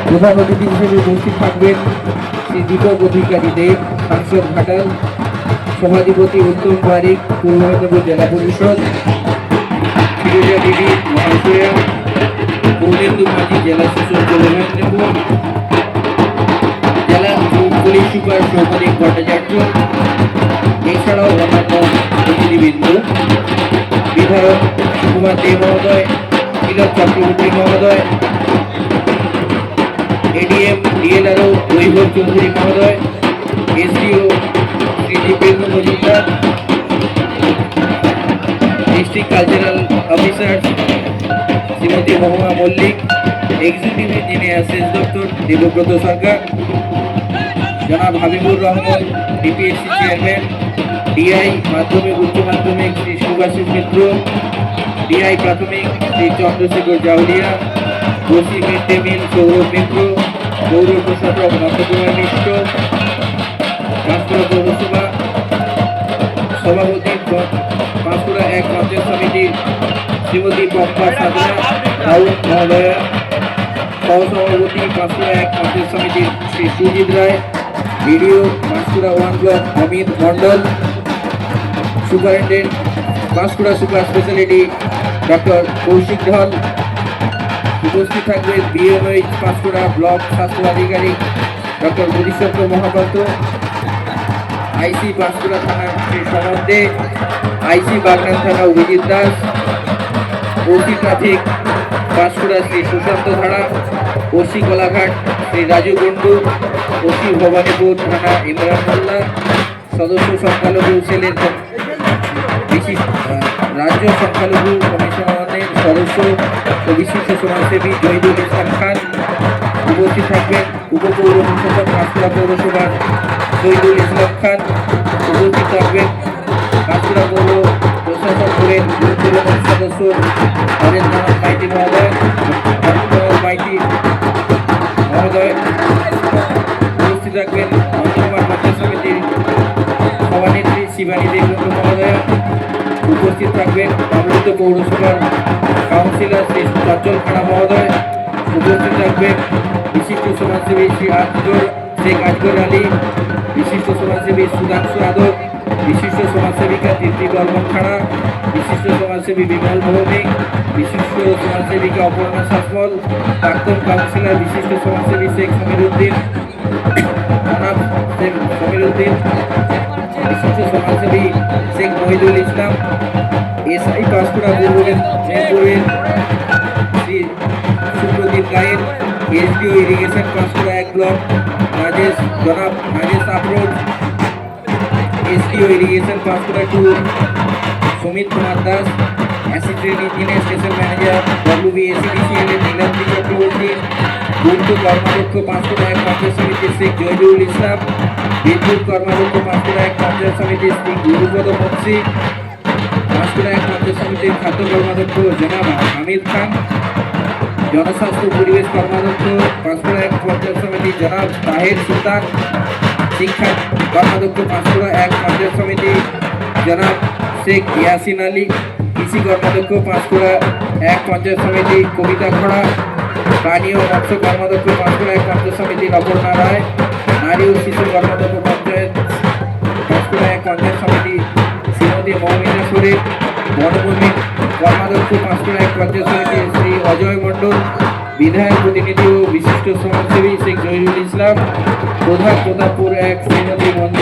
প্রধান অতিথি হিসেবে উপস্থিত থাকবেন শ্রী দীপক অধিকারী দেব, সাংসদ ঘাটাল, সভাধিপতি উত্তম বারিক, পূর্ব মেদিনীপুর জেলা পরিষদ, ফিরোজা দেবী মহাশয়া, পূর্ণেন্দু মাঝি, জেলা শাসক পূর্ব মেদিনীপুর, জেলা পুলিশ সুপার সৌমানিক ভট্টাচার্য, এছাড়াও অন্যান্য অতিথিবৃন্দ, বিধায়ক সুকুমার দে মহোদয়, তিলক চক্রবর্তী মহোদয়, এডিএম ডিএলআরও বৈভব চৌধুরী মহোদয়, SDO Shri Dipendra Majumdar, district cultural officer Shrimati Mahua Mallick, executive engineer সেচ দপ্তর দেবব্রত সরকার, জনাব Habibur Rahman DPSC chairman, DI মাধ্যমিক উচ্চ মাধ্যমিক শ্রী সুভাষিস মিত্র, ডিআই প্রাথমিক Shri Chandrasekhar Jaulia, OC mid day meal Sourav Mitra, পৌর প্রশাসক নন্দকুমার মিশ্র, পাঁশকুড়া পৌরসভা সভাপতি পাঁশকুড়া এক পঞ্চায়েত সমিতির শ্রীমতী পম্পা সাধনা রাউত মহোদয়া, সহসভাপতি পাঁশকুড়া এক পঞ্চায়েত সমিতির Shri Sujit Roy, BDO Panskura one block Amit Mondal, superintendent Panskura super speciality doctor Kaushik Dhal. উপস্থিত থাকবে বিএমএইচ পাঁশকুড়া ব্লক স্বাস্থ্য আধিকারিক ডক্টর বোধিচন্দ্র মহাপাত্র, আইসি পাঁশকুড়া থানা শ্রী সমর দে, আইসি বাগনান থানা Abhijit Das, OC traffic Panskura Shri Sushanta Dhara, OC Kolaghat Shri Raju Kundu, OC Bhabanipur থানা ইমরান মোল্লা, সদস্য সংখ্যালঘু সেলের রাজ্য সংখ্যালঘু কমিশনের সদস্য ও বিশিষ্ট সমাজসেবী জহিদুল ইসলাম খান। উপস্থিত থাকবেন উপপৌর প্রশাসক পাঁশকুড়া পৌরসভার শহীদুল ইসলাম খান। উপস্থিত থাকবেন পাঁশকুড়া পৌর প্রশাসক বোর্ডের গুরুত্বপূর্ণ সদস্য হরেন্দ্রনাথ মাইতি মহোদয়, মাইতি মহোদয়। উপস্থিত থাকবেন নন্দকুমার পঞ্চায়েত সমিতির সভানেত্রী শিবানী দেববন্ধু মহোদয়া। উপস্থিত থাকবেন অমৃত পৌরসভার কাউন্সিলর শ্রী চঞ্চল খাড়া মহোদয়। উপস্থিত থাকবেন বিশিষ্ট সমাজসেবী শ্রী শেখ আজগর আলী, বিশিষ্ট সমাজসেবী সুধাংশু আদক, বিশিষ্ট সমাজসেবিকা তৃপ্তি বর্মন খাড়া, বিশিষ্ট সমাজসেবী বিমল ভৌমিক, বিশিষ্ট সমাজসেবিকা অপর্ণা শাসমল, প্রাক্তন কাউন্সিলর বিশিষ্ট সমাজসেবী শেখ সমীরউদ্দিন, বিশিষ্ট সমাজসেবী শেখ মহিদুল ইসলাম, এসআই পাঁশকুড়া পূর্ব মেদিনীপুরের শ্রী সুপ্রদীপ গায়েন, এসডিও ইরিগেশন পাঁশকুড়া এক ব্লক জনাব Rajesh Afroz, SDO irrigation Panskura two Sumit Kumar Das, assistant engineer station manager WBSEDCL এর নীলাদ্রি চক্রবর্তী, পূর্ত কর্মাধ্যক্ষ পাঁশকুড়া এক পঞ্চায়েত সমিতির শেখ জহিরুল ইসলাম, বিদ্যুৎ কর্মাধ্যক্ষ পাঁশকুড়া এক পঞ্চায়েত সমিতির শ্রী গুরুপদ মুন্সি, পাঁশকুড়া এক পঞ্চায়েত সমিতির খাদ্য কর্মাধ্যক্ষ জনাব হামিদ খান, জনস্বাস্থ্য পরিবেশ কর্মাধ্যক্ষ পাঁশকুড়া এক পঞ্চায়েত সমিতি জনাব তাহের সুলতান, শিক্ষা কর্মাধ্যক্ষ পাঁশকুড়া এক পঞ্চায়েত সমিতি জনাব শেখ ইয়াসিন আলী, কৃষি কর্মাধ্যক্ষ পাঁশকুড়া এক পঞ্চায়েত সমিতি কবিতা খড়া, প্রাণী ও মৎস্য কর্মাধ্যক্ষ পাঁশকুড়া এক পঞ্চায়েত সমিতি অপর্ণা রায়, নারী ও শিশু কর্মাধ্যক্ষ পাঁশকুড়া এক পঞ্চায়েত সমিতি শ্রীমতী মৌমিনা শরীফ, বনভূমি কর্মাধ্যক্ষ পাঁশকুড়া এক পঞ্চায়েত সমিতি শ্রী অজয় মণ্ডল, বিধায়ক প্রতিনিধি ও বিশিষ্ট সমাজসেবী শেখ জহিরুল ইসলাম, প্রধান প্রতাপপুর এক শ্রীমতী